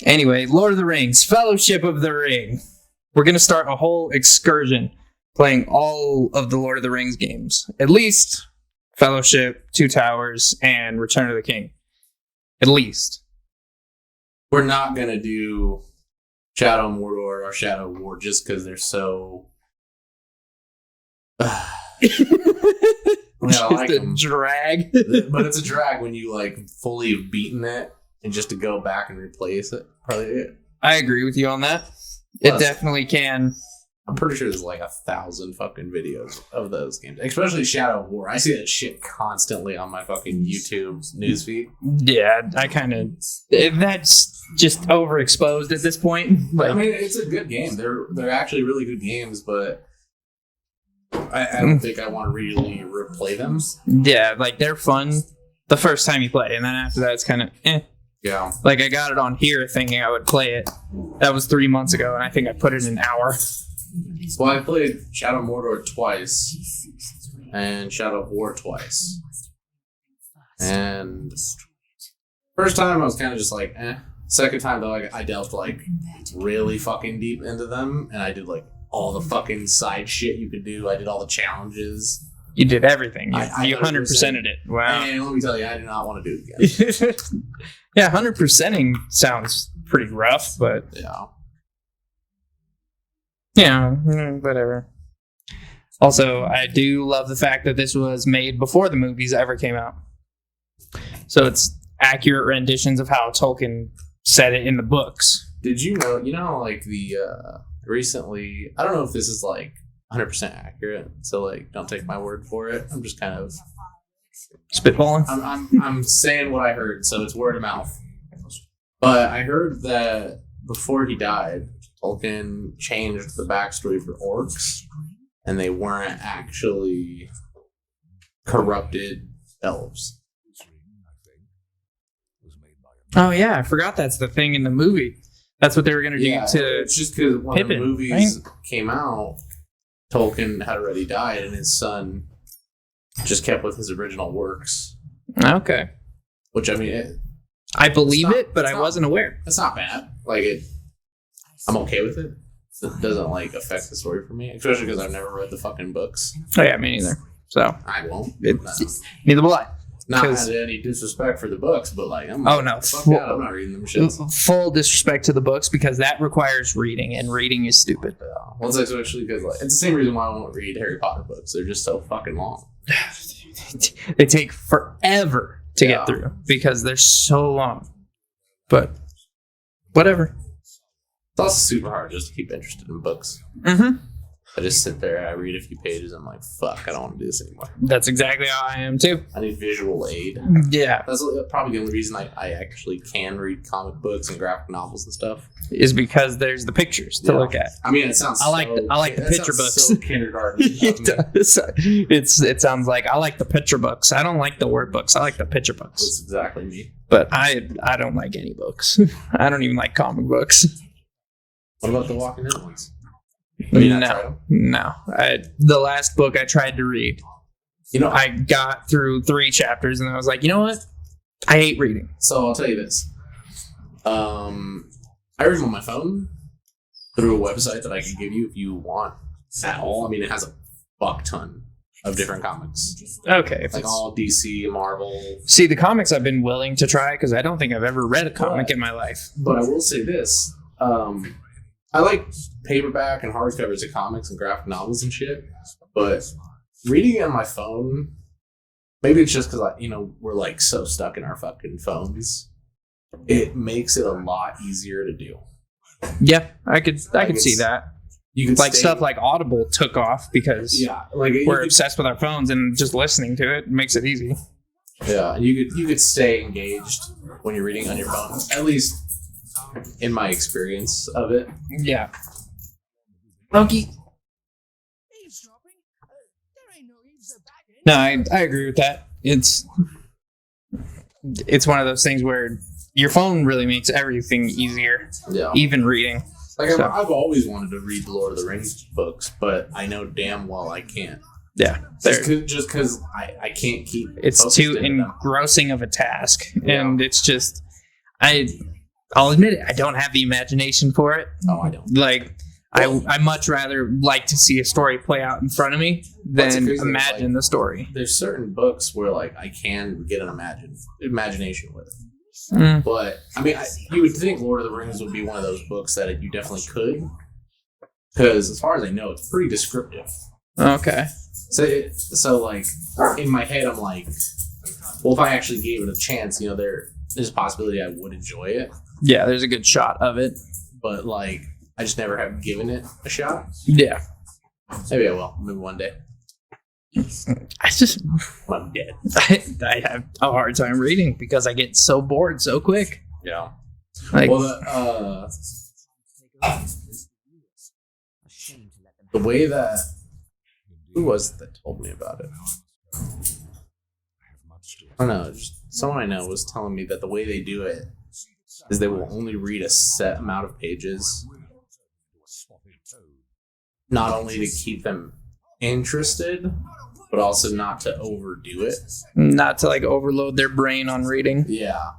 Anyway, Lord of the Rings, Fellowship of the Ring. We're going to start a whole excursion playing all of the Lord of the Rings games. At least Fellowship, Two Towers, and Return of the King. At least. We're not going to do Shadow of Mordor or Shadow of War just because they're so... Just like a drag. But it's a drag when you like fully have beaten it and just to go back and replace it. Probably it. I agree with you on that. It definitely can. I'm pretty sure there's like 1,000 fucking videos of those games, especially Shadow of War. I see that shit constantly on my fucking YouTube newsfeed. Yeah, I kind of... That's just overexposed at this point. Like, I mean, it's a good game. They're actually really good games, but I don't think I want to really replay them. Yeah, like they're fun the first time you play, and then after that it's kind of Yeah. Like I got it on here thinking I would play it. That was 3 months ago, and I think I put it in an hour. Well, I played Shadow of Mordor twice and Shadow of War twice. And first time I was kind of just like, eh. Second time though, I delved like really fucking deep into them, and I did like all the fucking side shit you could do. I did all the challenges. You did everything. You 100%ed it. Wow. And let me tell you, I do not want to do it again. Yeah, 100%ing sounds pretty rough, but yeah, whatever. Also, I do love the fact that this was made before the movies ever came out. So it's accurate renditions of how Tolkien said it in the books. Did you know, like the, recently, I don't know if this is like 100% accurate, so like don't take my word for it. I'm just kind of spitballing. I'm saying what I heard, so it's word of mouth. But I heard that before he died, Tolkien changed the backstory for orcs, and they weren't actually corrupted elves. Oh yeah, I forgot that's the thing in the movie. That's what they were going to do to it's just because when Pippin, the movies came out, Tolkien had already died, and his son just kept with his original works. Okay. Which, I mean... I believe it, but I wasn't aware. It's not bad. Like, I'm okay with it. It doesn't, like, affect the story for me. Especially because I've never read the fucking books. Oh, yeah, me neither. So I won't. Neither will I. Not had any disrespect for the books, but like, I'm oh no, fuck that, I'm not reading them shits. Full disrespect to the books because that requires reading, and reading is stupid. Yeah. Well, it's actually because like, it's the same reason why I won't read Harry Potter books. They're just so fucking long. They take forever to get through because they're so long. But whatever. It's also super hard just to keep interested in books. Mm-hmm. I just sit there and I read a few pages. I'm like, fuck, I don't want to do this anymore. That's exactly how I am too. I need visual aid. Yeah. That's probably the only reason I actually can read comic books and graphic novels and stuff. Is because there's the pictures to look at. I mean, it sounds. I like the picture books. So kindergarten. It does. It sounds like I like the picture books. I don't like the word books. I like the picture books. That's exactly me. But I don't like any books. I don't even like comic books. What about the Walking Dead ones? No. The last book I tried to read, I got through 3 chapters and I was like, you know what? I hate reading. So I'll tell you this. I read them on my phone through a website that I can give you if you want at all. I mean, it has a fuck ton of different comics. Okay. Like all DC, Marvel. See, the comics I've been willing to try because I don't think I've ever read a comic in my life. But I will say this. I like paperback and hardcovers of comics and graphic novels and shit, but reading it on my phone, maybe it's just because we're like so stuck in our fucking phones. It makes it a lot easier to do. Yeah, I could see that. You could stuff like Audible took off because we're obsessed with our phones and just listening to it makes it easy. Yeah, and you could stay engaged when you're reading on your phone, at least in my experience of it. Yeah. Monkey. No, I agree with that. It's one of those things where your phone really makes everything easier. Yeah. Even reading. Like I've always wanted to read the Lord of the Rings books, but I know damn well I can't. Yeah. Just because I can't keep. It's too engrossing of a task, and it's just I'll admit it. I don't have the imagination for it. Oh, I don't. Like, I much rather like to see a story play out in front of me than imagine the story. There's certain books where like I can get an imagination with it. But I mean, you would think Lord of the Rings would be one of those books that you definitely could, because as far as I know, it's pretty descriptive. Okay. So like in my head, I'm like, well, if I actually gave it a chance, there's a possibility I would enjoy it. Yeah, there's a good shot of it. But like, I just never have given it a shot. Yeah. Maybe I will. Maybe one day. I'm dead. I have a hard time reading because I get so bored so quick. Yeah. Like, well, the way that who was it that told me about it? I don't know. Just someone I know was telling me that the way they do it is they will only read a set amount of pages, not only to keep them interested, but also not to overdo it. Not to like overload their brain on reading. Yeah.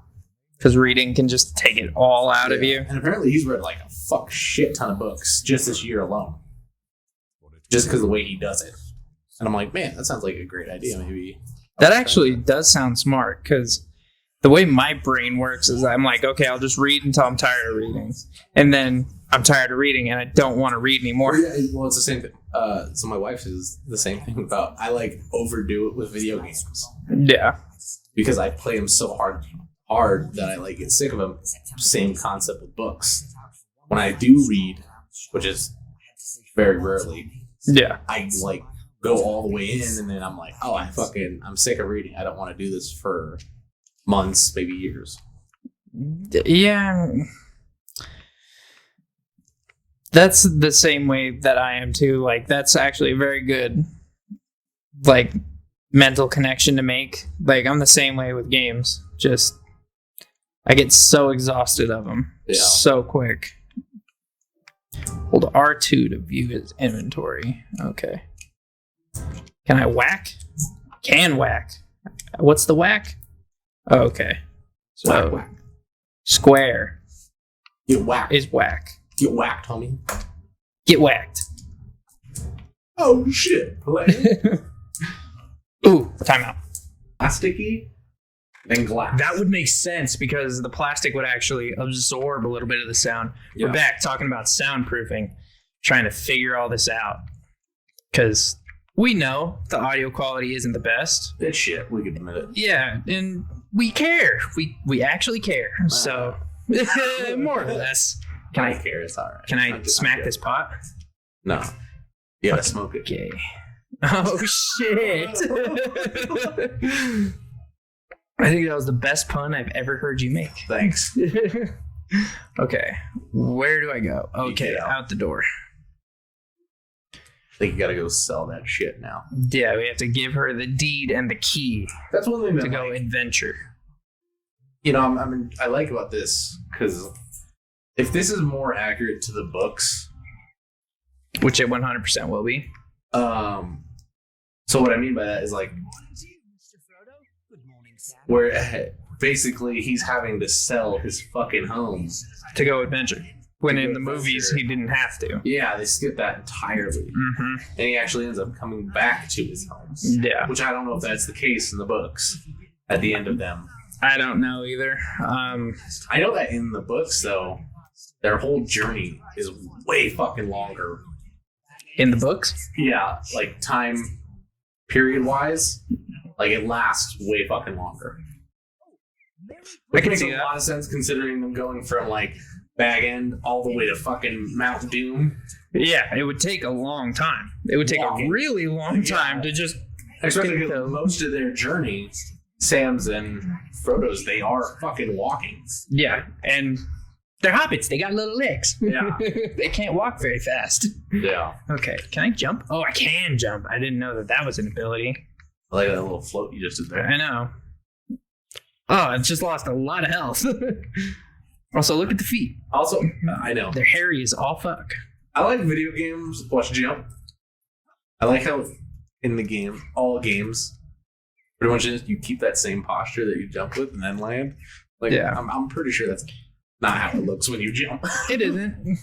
Because reading can just take it all out of you. And apparently he's read like a shit ton of books just this year alone. Just because of the way he does it. And I'm like, man, that sounds like a great idea. Maybe. That actually does sound smart, because the way my brain works is I'm like, okay, I'll just read until I'm tired of reading. And then I'm tired of reading and I don't want to read anymore. Well, it's the same thing. So my wife is the same thing about, I like overdo it with video games. Yeah. Because I play them so hard that I like get sick of them. Same concept with books. When I do read, which is very rarely, yeah, I like go all the way in, and then I'm like, oh, I'm sick of reading. I don't want to do this for months, maybe years. Yeah. That's the same way that I am too. Like, that's actually a very good, like, mental connection to make. Like, I'm the same way with games. Just, I get so exhausted of them so quick. Hold R2 to view his inventory. Okay. Can I whack? Can whack. What's the whack? Oh, okay. So, whack. Square. Get whacked. Is whack. Get whacked, homie. Get whacked. Oh, shit. Ooh, timeout. Plasticky, then glass. That would make sense because the plastic would actually absorb a little bit of the sound. Yeah. We're back talking about soundproofing, trying to figure all this out. Because we know the audio quality isn't the best. It's shit. We can admit it. Yeah, and we care. We actually care. So, more or less. Can I care? It's all right. Can I smack this pot? No. You gotta smoke it. Okay. Oh, shit. I think that was the best pun I've ever heard you make. Thanks. Okay. Where do I go? Okay, out the door. I think you gotta go sell that shit now. Yeah, we have to give her the deed and the key. That's one thing to go adventure. I like about this, because if this is more accurate to the books, which it 100% will be. So what I mean by that is like, where basically he's having to sell his fucking home to go adventure. When in the movies he didn't have to. Yeah, they skip that entirely. Mm-hmm. And he actually ends up coming back to his home. Yeah. Which I don't know if that's the case in the books at the end of them. I don't know either. I know that in the books, though, their whole journey is way fucking longer. In the books? Yeah, like time period wise, like it lasts way fucking longer. Which makes a lot of sense considering them going from like Bag End all the way to fucking Mount Doom. Yeah, it would take a long time. It would take a really long time to just. Especially because most of their journey, Sam's and Frodo's, they are fucking walking. Yeah, and they're hobbits. They got little legs. Yeah. They can't walk very fast. Yeah. Okay, can I jump? Oh, I can jump. I didn't know that was an ability. I like that little float you just did there. I know. Oh, it's just lost a lot of health. Also, look at the feet. Also, I know. They're hairy as all fuck. I like video games. Watch jump. I like how in the game, all games, pretty much you keep that same posture that you jump with and then land. Like, yeah. I'm pretty sure that's not how it looks when you jump. It isn't.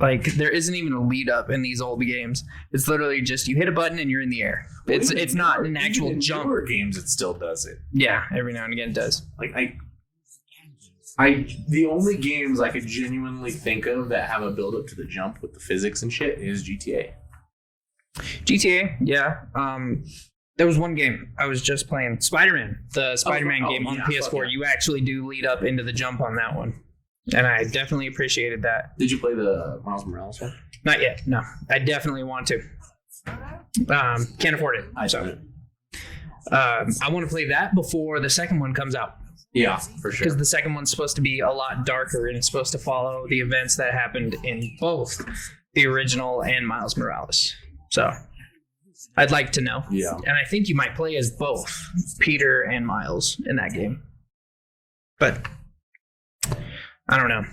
Like, there isn't even a lead up in these old games. It's literally just you hit a button and you're in the air. It's not an actual jump. In newer games, it still does it. Yeah, every now and again it does. Like the only games I could genuinely think of that have a build up to the jump with the physics and shit is GTA. GTA, yeah. There was one game I was just playing, Spider-Man, the Spider-Man game on PS4. You actually do lead up into the jump on that one, and I definitely appreciated that. Did you play the Miles Morales one? Not yet. No, I definitely want to. Can't afford it. I want to play that before the second one comes out. Yeah, for sure. Because the second one's supposed to be a lot darker, and it's supposed to follow the events that happened in both the original and Miles Morales. So I'd like to know. Yeah. And I think you might play as both Peter and Miles in that game. But I don't know.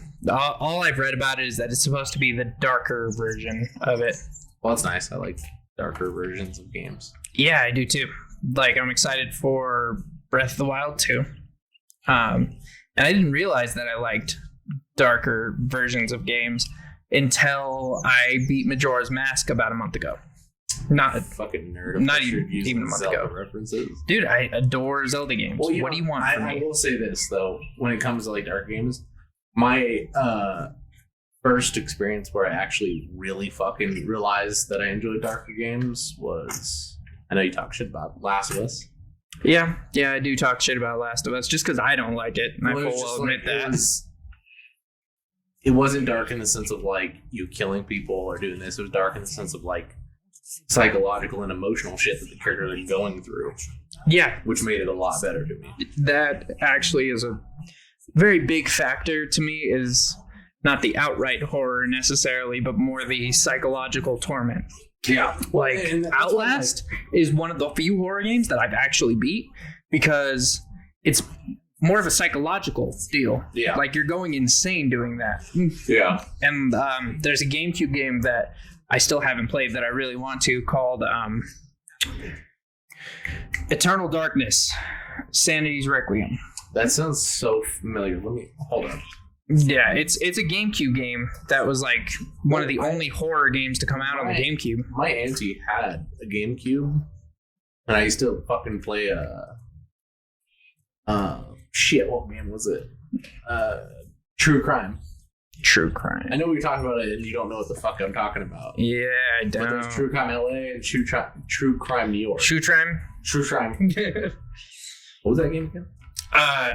All I've read about it is that it's supposed to be the darker version of it. Well, that's nice. I like darker versions of games. Yeah, I do too. Like, I'm excited for Breath of the Wild too. And I didn't realize that I liked darker versions of games until I beat Majora's Mask about a month ago. Not a fucking nerd. Not even a month Zelda ago. References. Dude, I adore Zelda games. Well, what do you want from me? I will say this though, when it comes to like dark games, my first experience where I actually really fucking realized that I enjoyed darker games was, I know you talk shit about Last of Us. Yeah, I do talk shit about Last of Us just because I don't like it, and I full well admit that. It wasn't dark in the sense of like you killing people or doing this. It was dark in the sense of like psychological and emotional shit that the characters are going through. Yeah, which made it a lot better to me. That actually is a very big factor to me. Is not the outright horror necessarily, but more the psychological torment. Yeah. Like, Outlast is one of the few horror games that I've actually beat because it's more of a psychological deal. Yeah. Like, you're going insane doing that. Yeah. And there's a GameCube game that I still haven't played that I really want to called Eternal Darkness, Sanity's Requiem. That sounds so familiar. Let me, hold on. Yeah, it's a GameCube game that was like one of the only horror games to come out on the GameCube. My auntie had a GameCube, and I used to fucking play shit, what game was it? True Crime. True Crime. I know we were talking about it, and you don't know what the fuck I'm talking about. Yeah, I don't. But there's True Crime LA and True Crime New York. True Crime? True Crime. What was that game again?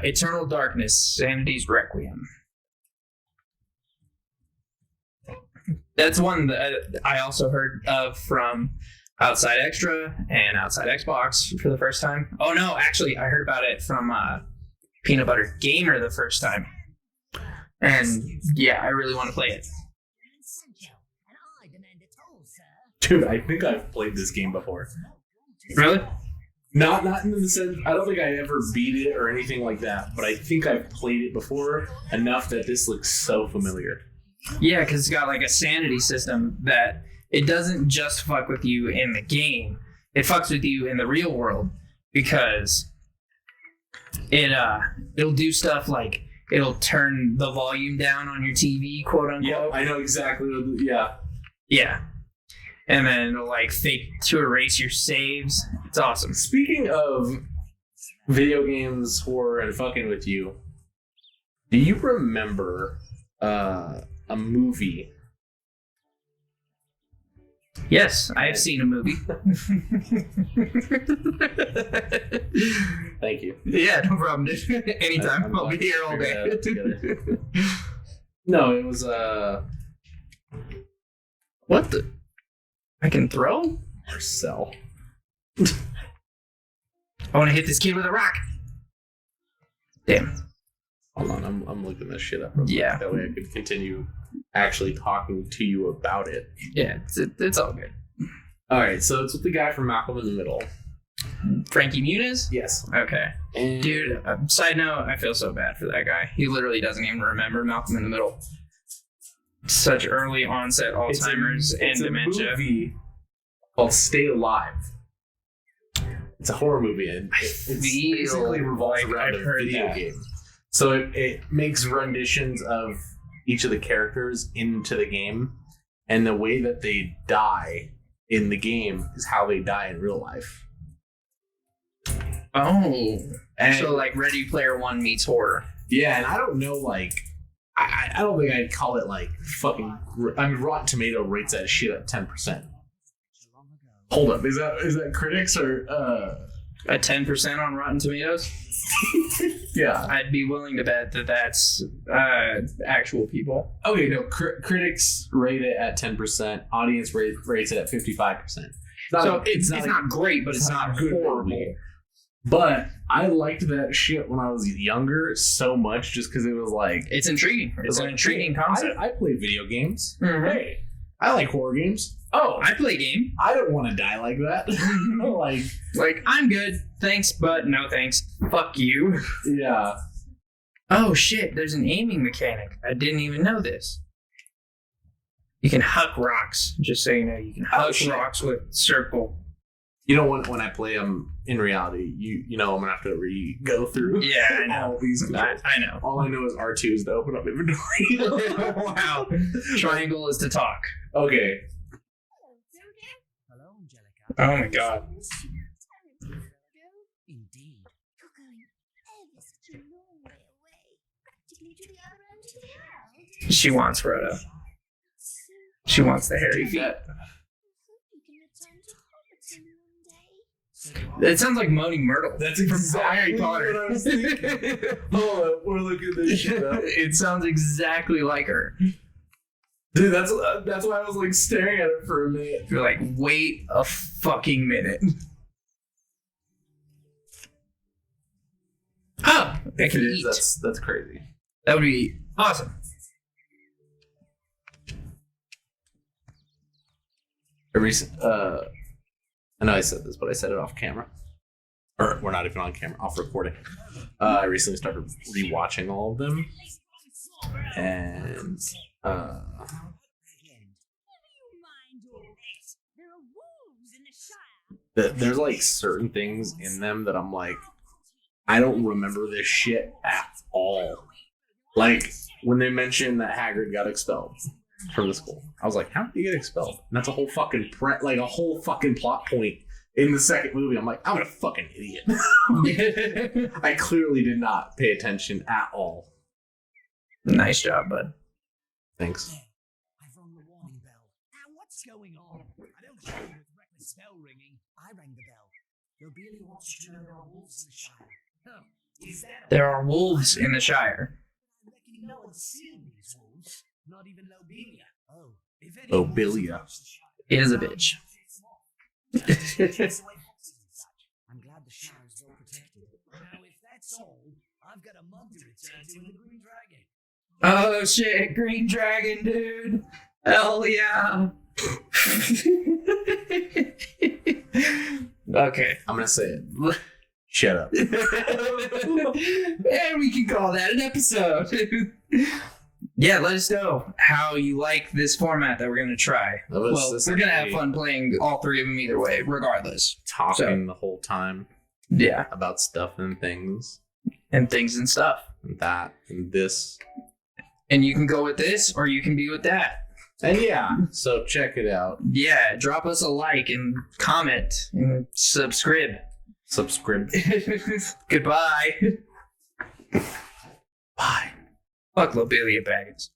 Eternal Darkness, Sanity's Requiem. That's one that I also heard of from Outside Extra and Outside Xbox for the first time. Oh no, actually, I heard about it from Peanut Butter Gamer the first time. And yeah, I really want to play it. Dude, I think I've played this game before. Really? Not in the sense, I don't think I ever beat it or anything like that, but I think I've played it before enough that this looks so familiar. Yeah, because it's got like a sanity system that it doesn't just fuck with you in the game. It fucks with you in the real world because it'll do stuff like it'll turn the volume down on your TV, quote unquote. Yeah, I know exactly. Yeah. Yeah. And then it'll like fake to erase your saves. It's awesome. Speaking of video games, horror, and fucking with you, do you remember a movie? Yes, I have seen a movie. Thank you. Yeah, no problem, dude. Anytime. I'll be here all day. No, it was what the? I can throw? Or sell. I want to hit this kid with a rock. Damn. Hold on, I'm looking this shit up real quick. Yeah. That way I could continue actually talking to you about it. Yeah, it's all good. All right, so it's with the guy from Malcolm in the Middle. Frankie Muniz? Yes. Okay. And dude, side note, I feel so bad for that guy. He literally doesn't even remember Malcolm in the Middle. Such early onset Alzheimer's and dementia. It's a movie called Stay Alive. It's a horror movie, and it basically revolves around a video game. So it makes renditions of each of the characters into the game, and the way that they die in the game is how they die in real life. Oh, And so like Ready Player One meets horror. yeah, and I don't know, like, I don't think I'd call it like fucking. I mean, Rotten Tomato rates that shit at 10%. Hold up, is that critics or At 10% on Rotten Tomatoes? yeah? I'd be willing to bet that that's actual people. Okay, no, critics rate it at 10%. Audience rates it at 55%. So it's not great, but it's not good horrible. movie. But I liked that shit when I was younger so much, just because it was like It's intriguing. It's an like, intriguing hey, concept. I play video games. Mhm. Hey, I like horror games. Oh, I play game. I don't want to die like that. Like, I'm good. Thanks, but no thanks. Fuck you. Yeah. Oh shit, there's an aiming mechanic. I didn't even know this. You can huck rocks. Just so you know, you can huck rocks with circle. You know, when I play them in reality, you know I'm gonna have to go through. Yeah, I know. All these controls. I know. All I know is R2 is to open up inventory. Wow. Triangle is to talk. Okay. Hello, Angelica. Oh my god. Indeed. You're going ever such a long way away, practically to the other end of the world. She wants Frodo. She wants the hairy feet. I hope you can return to Hobbiton one day. It sounds like Moaning Myrtle. That's from exactly Harry Potter. what I was thinking. Hold up, we're looking this shit up. It sounds exactly like her. Dude, that's why I was like staring at it for a minute. You're like, wait a fucking minute. Oh, I can eat. That's crazy. That would be awesome. I know I said this, but I said it off camera. Or we're not even on camera, off recording. I recently started rewatching all of them. And Never you mind all this. There are wolves in the Shire. there's like certain things in them that I'm like, I don't remember this shit at all. Like when they mentioned that Hagrid got expelled from the school, I was like, how did he get expelled? And that's a whole fucking a whole fucking plot point in the second movie. I'm like, I'm a fucking idiot. I clearly did not pay attention at all. Nice job, bud. Thanks. I've rung the warning bell. Now what's going on? I don't show you with reckless bell ringing. I rang the bell. Lobelia wants you to know there are wolves in the Shire. Huh. Is that There are wolves in the Shire. I reckon no one's seen these wolves. Not even Lobelia. Oh. If any Lobelia. Is a bitch. I'm glad the Shire is well protected. Now, if that's all, I've got a mug to return to in the Green Dragon. Oh shit, Green Dragon, dude. Hell yeah. Okay. I'm gonna say it. Shut up. And we can call that an episode. Yeah, let us know how you like this format that we're going to try. Well, we're going to have fun playing all three of them either way, regardless. Talking the whole time Yeah, about stuff and things. and things and stuff. And that and this. And you can go with this or you can be with that. And yeah, so check it out. Yeah, drop us a like and comment and subscribe. Subscribe. Goodbye. Bye. Fuck Lobelia Baggins.